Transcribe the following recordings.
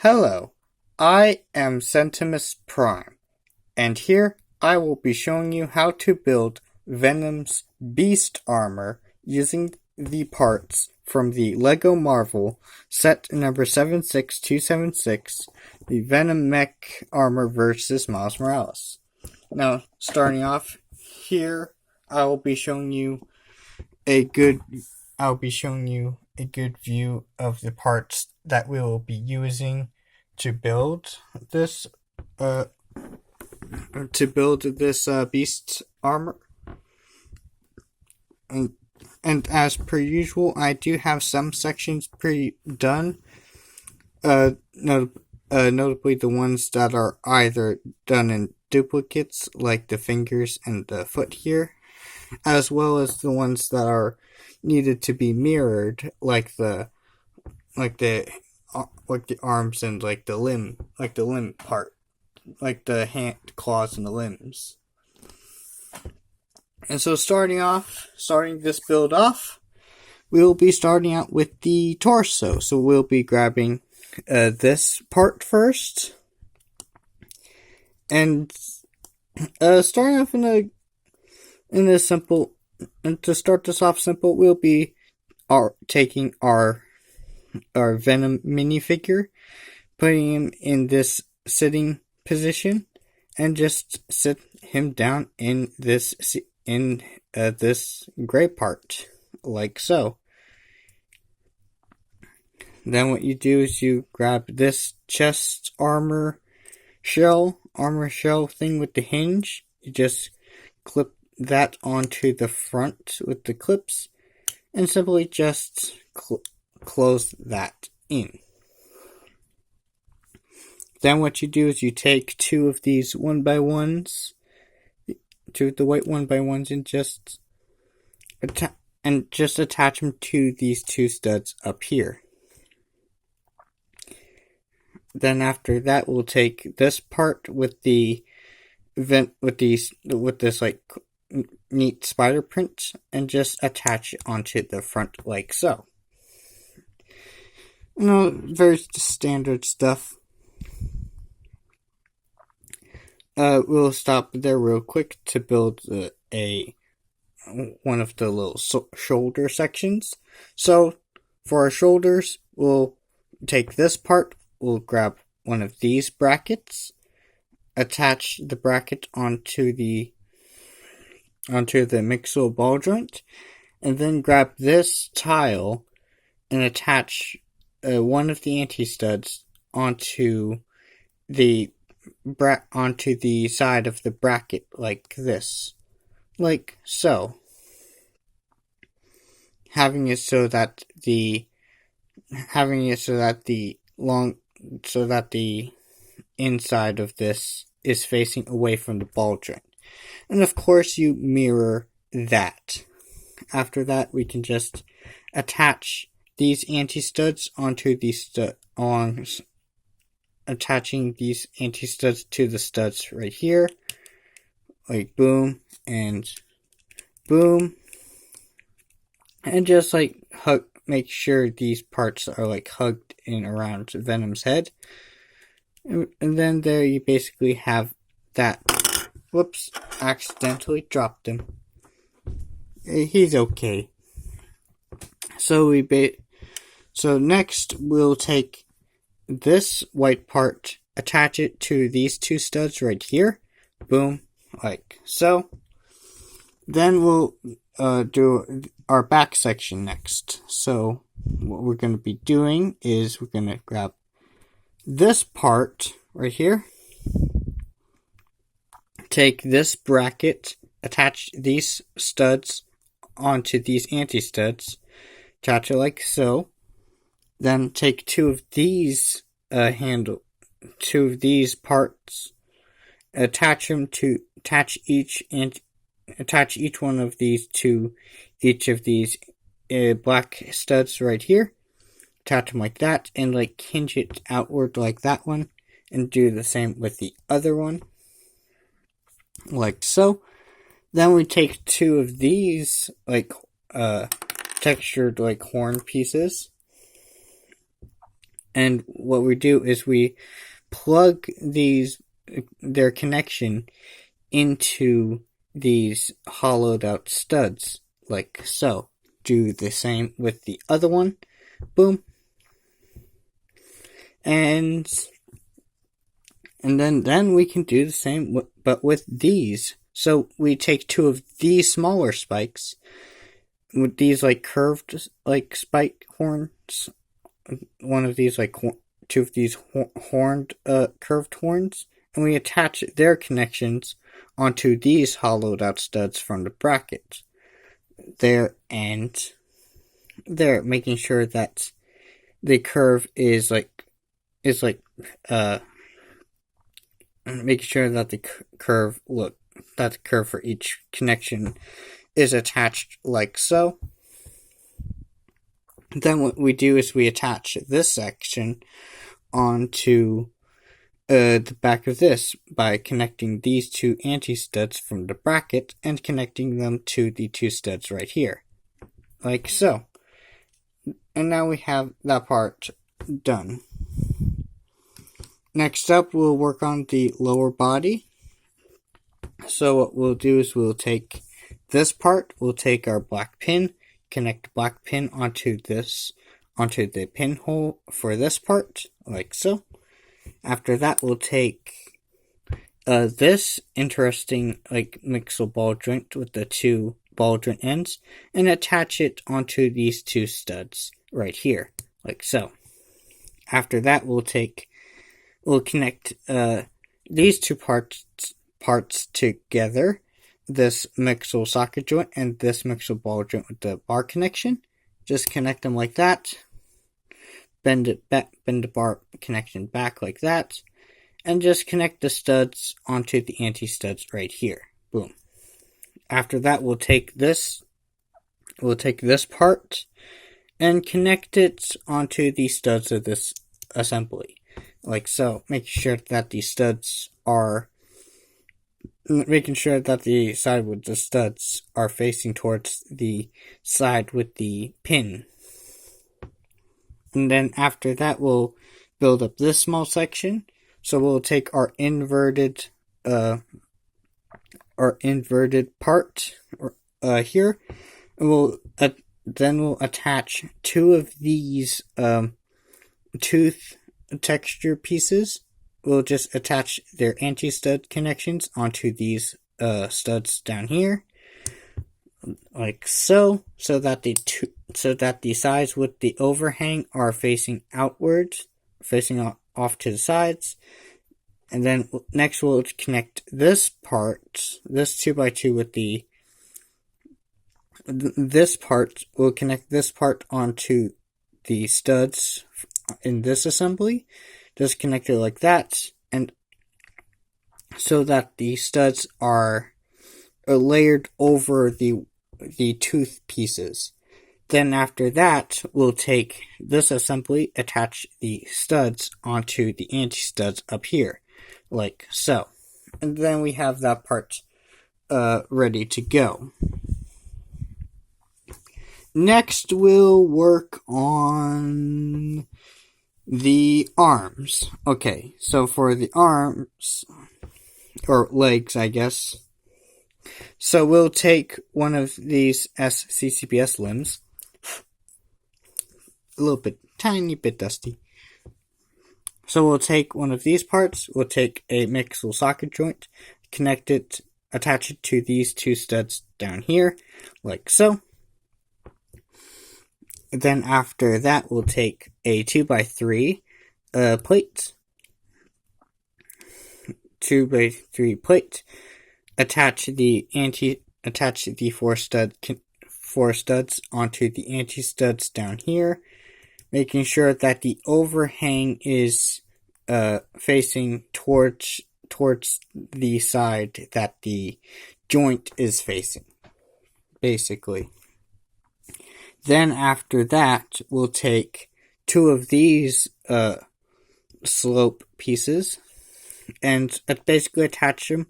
Hello, I am Centimus Prime, and here I will be showing you how to build Venom's Beast Armor using the parts from the LEGO Marvel set number 76276, the Venom Mech Armor versus Miles Morales. Now, starting off here, I will be showing you a good view of the parts that we will be using to build this beast armor. And as per usual, I do have some sections pre-done. Notably the ones that are either done in duplicates, like the fingers and the foot here, as well as the ones that are needed to be mirrored, like the arms and like the limb part, like the hand, claws, and the limbs. And so starting this build off, we'll be starting out with the torso. So we'll be grabbing this part first, and starting off in a simple. And to start this off simple, we'll be taking our Venom minifigure, putting him in this sitting position, and just sit him down in this gray part, like so. Then what you do is you grab this chest armor shell thing with the hinge. You just clip that onto the front with the clips, and simply just close that in. Then what you do is you take two of these 1x1s, two of the white 1x1s, and just attach them to these two studs up here. Then after that, we'll take this part with the with this like neat spider print, and just attach it onto the front like so. Very standard stuff. We'll stop there real quick to build one of the little shoulder sections. So for our shoulders, we'll take this part. We'll grab one of these brackets, attach the bracket onto the mixel ball joint, and then grab this tile and attach one of the anti-studs onto the side of the bracket like this, like so, having it so that the inside of this is facing away from the ball joint. And of course you mirror that. After that, we can just attach these anti-studs onto these attaching these anti-studs to the studs right here, like boom and boom, and just like make sure these parts are like hugged in around Venom's head, and then there you basically have that. Whoops, accidentally dropped him. He's okay. So next we'll take this white part, attach it to these two studs right here. Boom, like so. Then we'll do our back section next. So what we're going to be doing is we're going to grab this part right here, take this bracket, attach these studs onto these anti-studs, attach it like so. Then take two of these parts, attach each one of these to each of these black studs right here. Attach them like that, and like hinge it outward like that one, and do the same with the other one, like so. Then we take two of these textured like horn pieces, And what we do is we plug their connection into these hollowed out studs, like so. Do the same with the other one. Boom. And then we can do the same, but with these. So we take two of these smaller spikes, with these like curved like spike horns, one of these like two of these horned curved horns, and we attach their connections onto these hollowed out studs from the brackets there and there, making sure that the curve is making sure that the curve for each connection is attached like so. Then what we do is we attach this section onto the back of this by connecting these two anti-studs from the bracket and connecting them to the two studs right here, like so. And now we have that part done. Next up, we'll work on the lower body. So what we'll do is we'll take this part, we'll take our black pin, connect the black pin onto the pinhole for this part, like so. After that, we'll take this interesting like mixel ball joint with the two ball joint ends and attach it onto these two studs right here, like so. After that, we'll connect these two parts together, this mixel socket joint and this mixel ball joint with the bar connection. Just connect them like that. Bend the bar connection back like that, and just connect the studs onto the anti-studs right here. Boom. After that, we'll take this part and connect it onto the studs of this assembly, like so. Making sure that the side with the studs are facing towards the side with the pin. And then after that, we'll build up this small section. So we'll take our inverted part here, and we'll attach two of these tooth texture pieces. We'll just attach their anti-stud connections onto these studs down here, like so, so that the sides with the overhang are facing outwards, facing off to the sides. And then next we'll connect this part, this 2x2 with we'll connect this part onto the studs in this assembly. Just connect it like that, and so that the studs are layered over the tooth pieces. Then after that, we'll take this assembly, attach the studs onto the anti-studs up here, like so. And then we have that part ready to go. Next, we'll work on the arms. Okay, so for the arms, or legs, I guess. So we'll take one of these SCCBS limbs, a little bit, tiny bit dusty. So we'll take one of these parts, we'll take a mixel socket joint, connect it, attach it to these two studs down here, like so. Then after that, we'll take a 2x3 plate, 2x3 plate, attach the four studs onto the anti-studs down here, making sure that the overhang is facing towards the side that the joint is facing, basically. Then after that, we'll take two of these slope pieces and basically attach them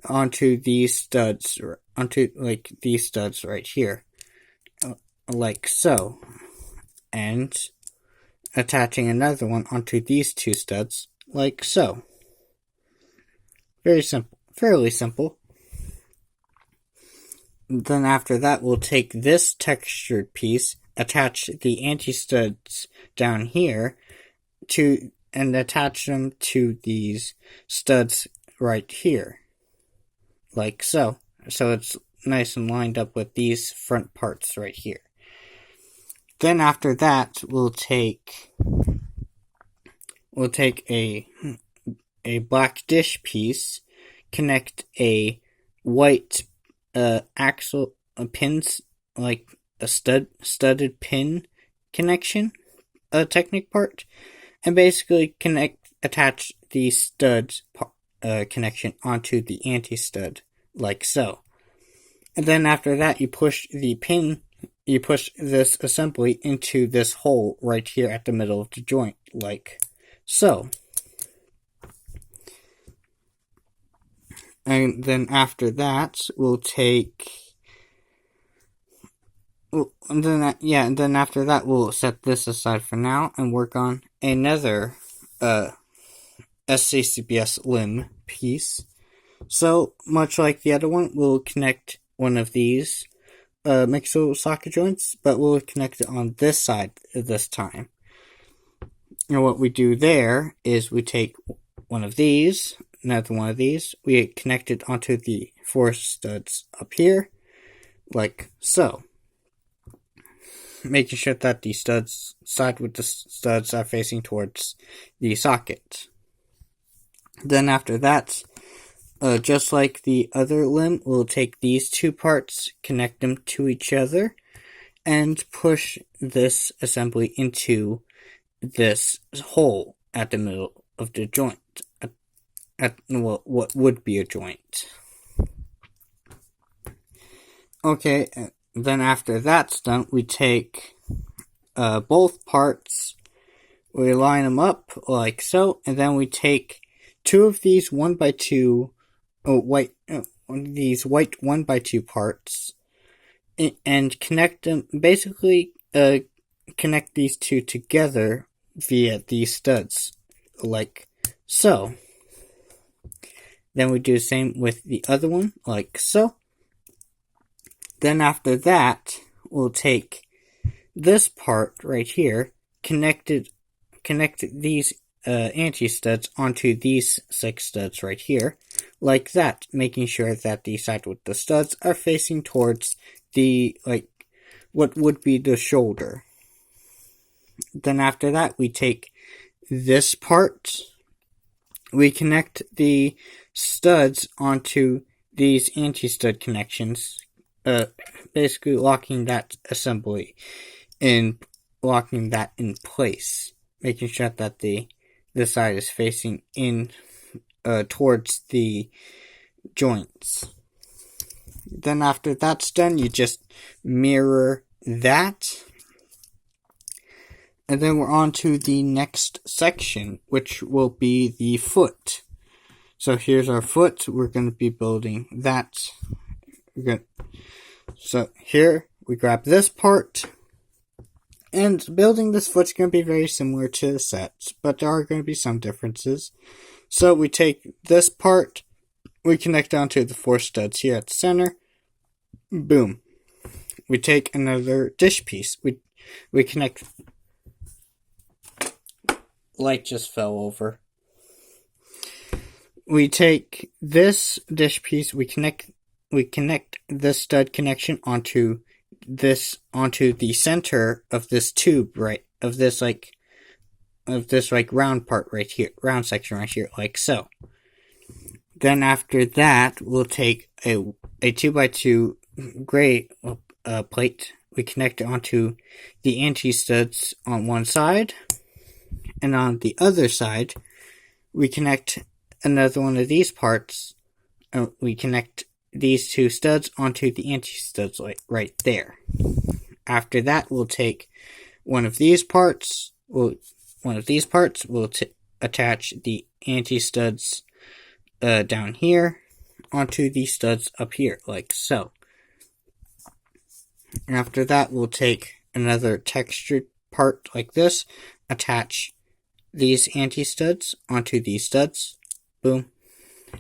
onto these studs, onto like these studs right here, like so. And attaching another one onto these two studs, like so. Very simple, fairly simple. Then after that, we'll take this textured piece, attach the anti-studs down here, and attach them to these studs right here, like so. So it's nice and lined up with these front parts right here. Then after that, we'll take a black dish piece, connect a white axle pins, like a studded pin connection, Technic part, and basically attach the studs connection onto the anti-stud, like so. And then after that, you push this assembly into this hole right here at the middle of the joint, like so. And then after that, we'll take... And then after that, we'll set this aside for now and work on another SCCBS limb piece. So, much like the other one, we'll connect one of these mixer socket joints, but we'll connect it on this side this time. And what we do there is we take one of these, another one of these, we connect it onto the 4 studs up here, like so. Making sure that the side with the studs are facing towards the socket. Then after that, just like the other limb, we'll take these 2 parts, connect them to each other, and push this assembly into this hole at the middle of the joint, at what would be a joint. Okay, then after that's done, we take both parts, we line them up like so, and then we take 2 of these 1x2 white 1x2 parts and connect them, basically connect these 2 together via these studs, like so. Then we do the same with the other one, like so. Then after that, we'll take this part right here, connect these anti-studs onto these 6 studs right here, like that, making sure that the side with the studs are facing towards the, what would be the shoulder. Then after that, we take this part, we connect the studs onto these anti-stud connections, basically locking that assembly locking that in place, making sure that this side is facing in towards the joints. Then after that's done, you just mirror that. And then we're on to the next section, which will be the foot. So here's our foot. We're going to be building that. So here, we grab this part. And building this foot's going to be very similar to the sets, but there are going to be some differences. So we take this part, we connect onto the 4 studs here at the center. Boom. We take another dish piece. We connect... Light just fell over. We take this dish piece, we connect this stud connection onto the center of this tube, right? Of this round part right here, round section right here, like so. Then after that, we'll take a 2x2 gray plate. We connect it onto the anti-studs on one side. And on the other side, we connect another one of these parts. We connect these 2 studs onto the anti-studs right there. After that, we'll take one of these parts. We'll attach the anti-studs down here onto the studs up here, like so. After that, we'll take another textured part like this, attach these anti-studs onto these studs, boom.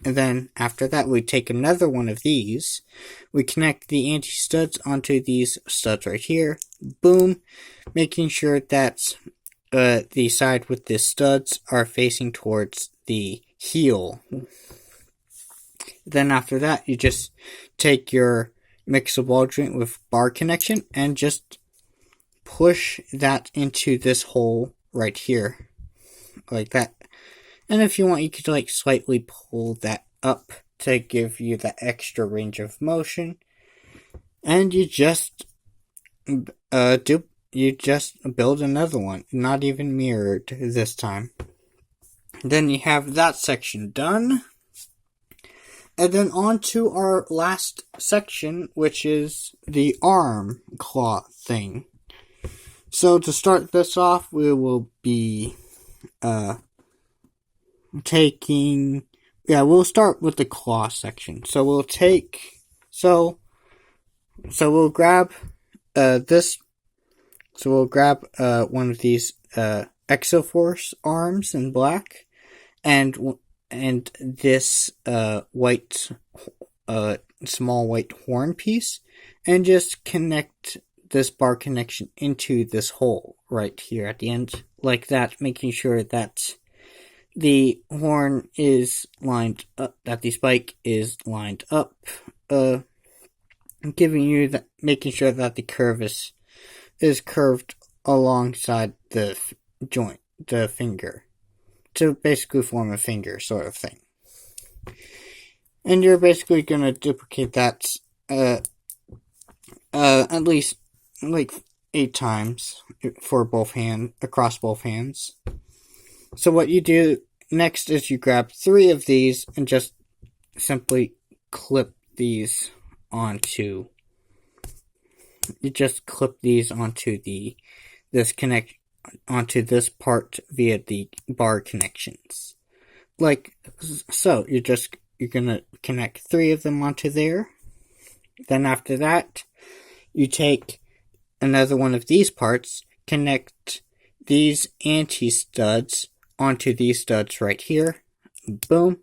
And then after that, we take another one of these, we connect the anti-studs onto these studs right here, boom, making sure that the side with the studs are facing towards the heel. Then after that, you just take your mixer ball joint with bar connection and just push that into this hole right here, like that. And if you want, you could like slightly pull that up to give you that extra range of motion. And you just build another one, not even mirrored this time. Then you have that section done. And then on to our last section, which is the arm claw thing. So to start this off, we will be we'll start with the claw section. So we'll grab this. So we'll grab one of these Exoforce arms in black, and this white small white horn piece, and just connect this bar connection into this hole right here at the end, like that, making sure that the horn is lined up, that the spike is lined up, making sure that the curve is curved alongside the joint, the finger, to basically form a finger sort of thing. And you're basically gonna duplicate that at least like 8 times for across both hands. So what you do next is you grab 3 of these and just simply clip these onto. You just clip these onto onto this part via the bar connections, like so. You're gonna connect 3 of them onto there. Then after that, you take another one of these parts, connect these anti-studs onto these studs right here, boom.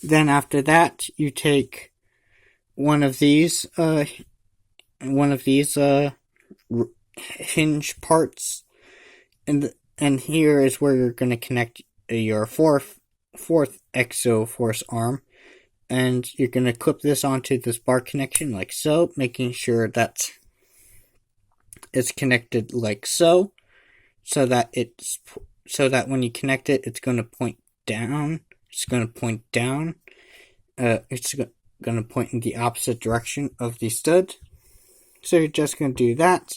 Then after that, you take one of these hinge parts, and here is where you're going to connect your fourth Exoforce arm, and you're going to clip this onto this bar connection like so, making sure that it's connected like so that when you connect it, it's going to point down. It's going to point down. It's going to point in the opposite direction of the stud. So you're just going to do that.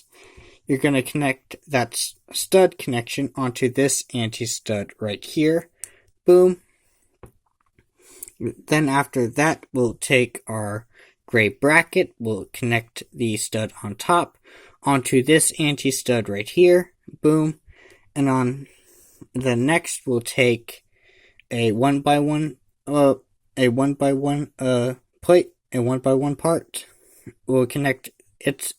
You're going to connect that stud connection onto this anti-stud right here. Boom. Then after that, we'll take our gray bracket. We'll connect the stud on top onto this anti-stud right here. Boom. And on the next, we'll take a 1x1 plate, a 1x1 part. We'll connect its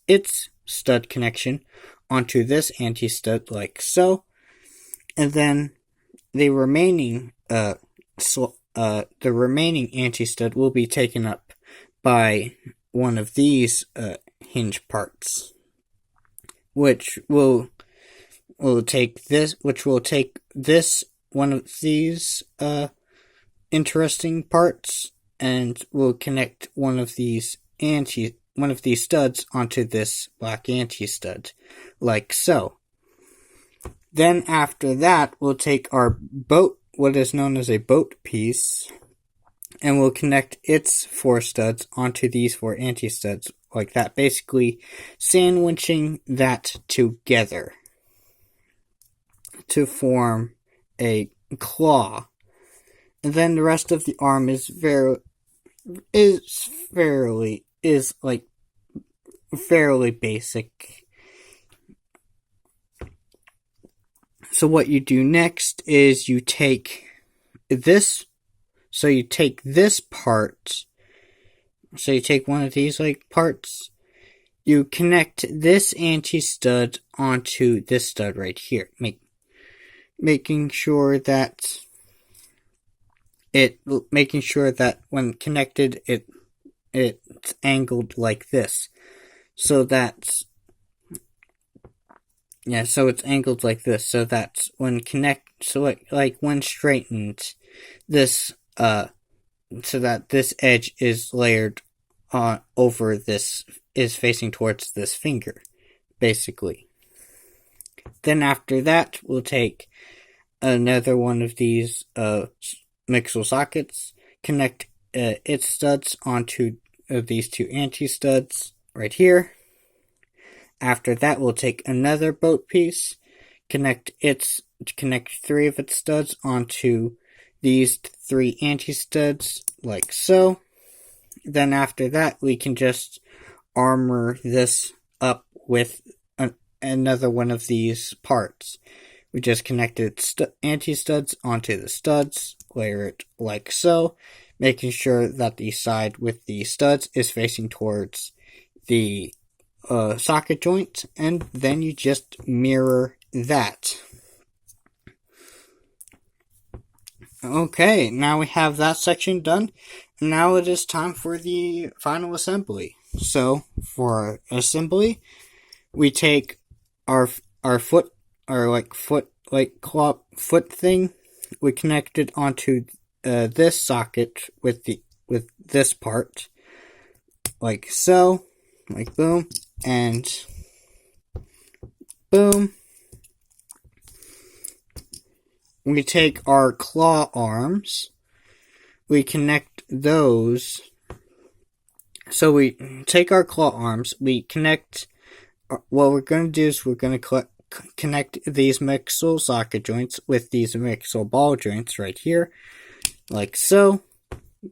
stud connection onto this anti-stud like so, and then the remaining anti-stud will be taken up by one of these hinge parts, which will take this one of these interesting parts, and we'll connect one of these studs onto this black anti-stud, like so. Then after that, we'll take our boat, what is known as a boat piece, and we'll connect its 4 studs onto these 4 anti-studs, like that, basically sandwiching that together to form a claw. And then the rest of the arm is fairly basic. So what you do next is you take this. So you take this part. So you take one of these parts. you connect this anti-stud onto this stud right here, making sure that when connected it's angled like this, so it's angled like this, so that when when straightened, this so that this edge is layered over this, is facing towards this finger, basically. Then after that, we'll take another one of these mixel sockets, connect its studs onto these two anti-studs right here. After that, we'll take another boat piece, connect 3 of its studs onto these 3 anti-studs, like so. Then after that, we can just armor this up with another one of these parts. We just connected anti-studs onto the studs, layer it like so, making sure that the side with the studs is facing towards the socket joint, and then you just mirror that. Okay, now we have that section done. Now it is time for the final assembly. So, for assembly, we take our foot thing. We connect it onto this socket with this part, like so, like boom, and boom. We take our claw arms, we connect those. So we take our claw arms, we connect, what we're going to do is we're going to connect these mixel socket joints with these mixel ball joints right here, like so.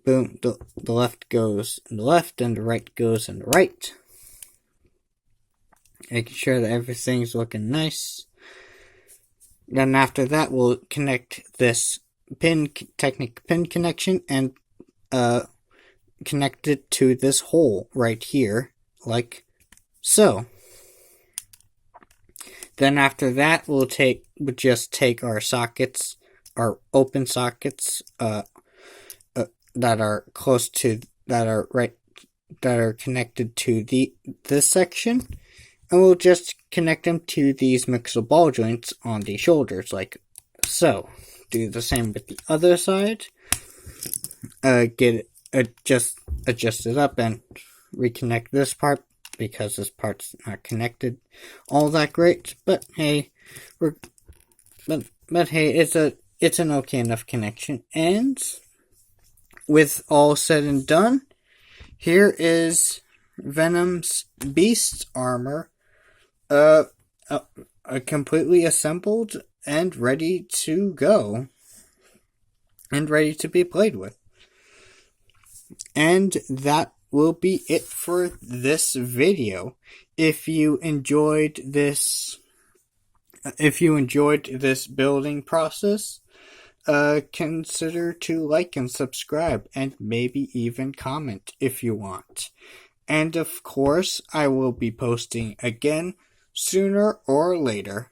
Boom, the left goes in the left and the right goes in the right. Making sure that everything's looking nice. Then after that, we'll connect this pin connection and connect it to this hole right here, like so. Then after that, we'll just take our sockets, our open sockets, that are connected to this section, and we'll just connect them to these mixel ball joints on the shoulders, like so. Do the same with the other side. Just adjust it up and reconnect this part, because this part's not connected all that great. But hey, it's an okay enough connection. And with all said and done, here is Venom's Beast armor, completely assembled and ready to go, and ready to be played with. And that will be it for this video. If you enjoyed this building process, consider to like and subscribe, and maybe even comment if you want. And of course, I will be posting again sooner or later.